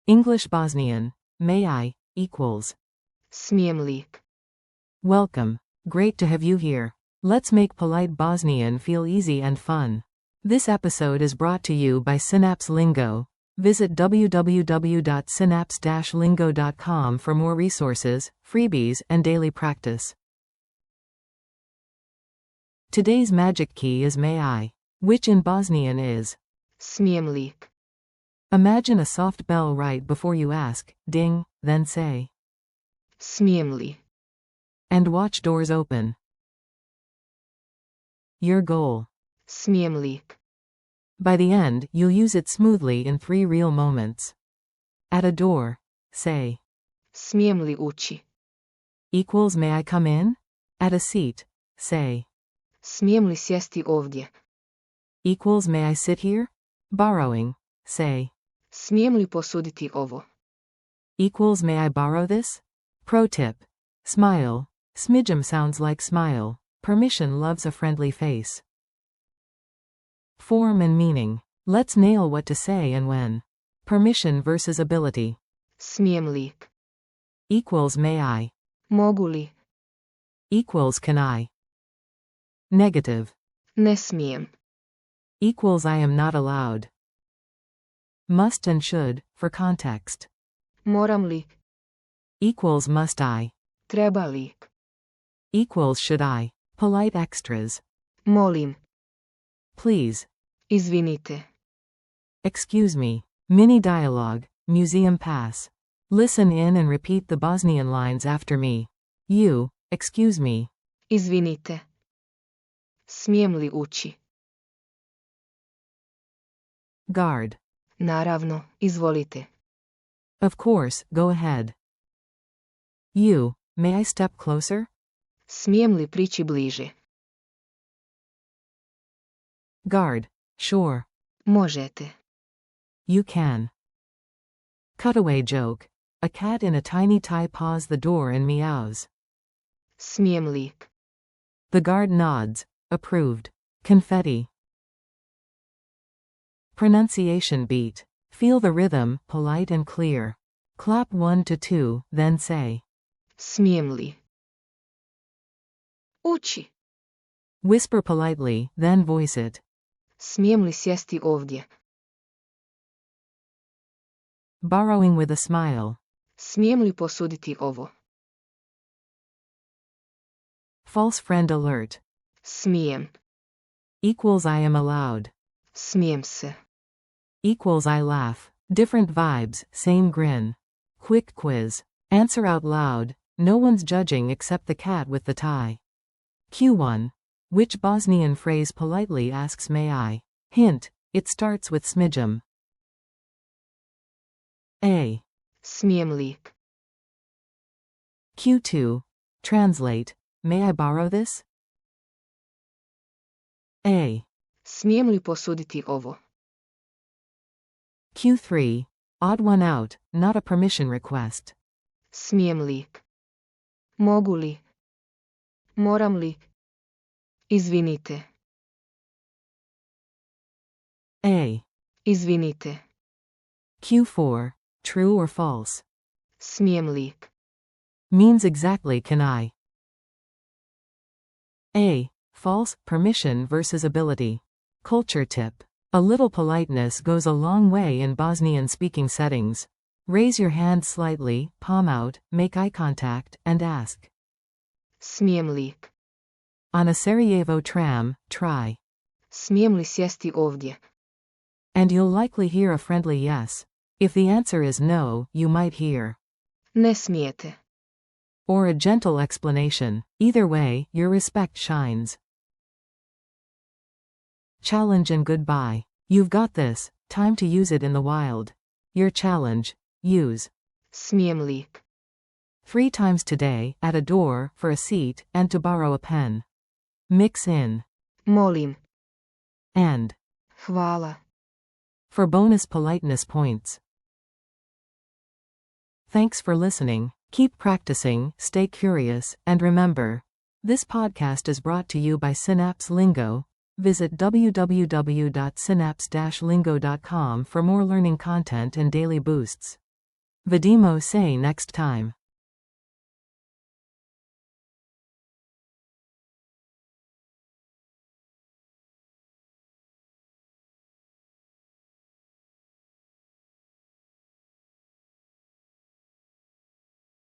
English Bosnian, may I, equals. Smijem li? Welcome. Great to have you here. Let's make polite Bosnian feel easy and fun. This episode is brought to you by Synapse Lingo. Visit www.synapse-lingo.com for more resources, freebies, and daily practice. Today's magic key is may I, which in Bosnian is. Smijem li? Imagine a soft bell right before you ask, ding, then say. Smijem li? And watch doors open. Your goal. Smijem li? By the end, you'll use it smoothly in 3 real moments. At a door, say. Smijem li ući? Equals may I come in? At a seat, say. Smijem li sjesti ovdje? Equals may I sit here? Borrowing, say. Smijem li posuditi ovo? Equals may I borrow this? Pro tip. Smile. Smidgem sounds like smile. Permission loves a friendly face. Form and meaning. Let's nail what to say and when. Permission versus ability. Smijem li? Equals may I. Mogu li? Equals can I. Negative. Ne smijem. Equals I am not allowed. Must and should, for context. Moram li? Equals must I. Treba li? Equals should I. Polite extras. Molim. Please. Izvinite. Excuse me. Mini dialogue. Museum pass. Listen in and repeat the Bosnian lines after me. You, excuse me. Izvinite. Smijem li ući? Guard. Naravno, izvolite. Of course, go ahead. You, may I step closer? Smijem li prići bliže? Guard. Sure. Možete. You can. Cutaway joke. A cat in a tiny tie paws the door and meows. Smijem li? The guard nods. Approved. Confetti. Pronunciation beat. Feel the rhythm, polite and clear. Clap 1 to 2, then say. Smijem li? Ući. Whisper politely, then voice it. Smijem li sjesti ovdje? Borrowing with a smile. Smijem li posuditi ovo? False friend alert. Smijem. Equals I am allowed. Smijem se. Equals I laugh. Different vibes, same grin. Quick quiz. Answer out loud. No one's judging except the cat with the tie. Q1. Which Bosnian phrase politely asks may I? Hint. It starts with smidgem. A. Smijem li? Q2. Translate. May I borrow this? A. Smijem li posuditi ovo? Q3. Odd one out, not a permission request. Smijem li? Mogu li? Moram li? Izvinite. A. Izvinite. Q4. True or false? Smijem li? Means exactly can I. A. False, permission versus ability. Culture tip. A little politeness goes a long way in Bosnian speaking settings. Raise your hand slightly, palm out, make eye contact, and ask. Smijem li? On a Sarajevo tram, try. Smijem li sjesti ovdje? And you'll likely hear a friendly yes. If the answer is no, you might hear. Ne smijete. Or a gentle explanation. Either way, your respect shines. Challenge and goodbye. You've got this. Time to use it in the wild. Your challenge. Use. Smijem li? 3 times today, at a door, for a seat, and to borrow a pen. Mix in. Molim. And. Hvala. For bonus politeness points. Thanks for listening. Keep practicing, stay curious, and remember, this podcast is brought to you by Synapse Lingo. Visit www.synapse-lingo.com for more learning content and daily boosts. Vidimo say next time.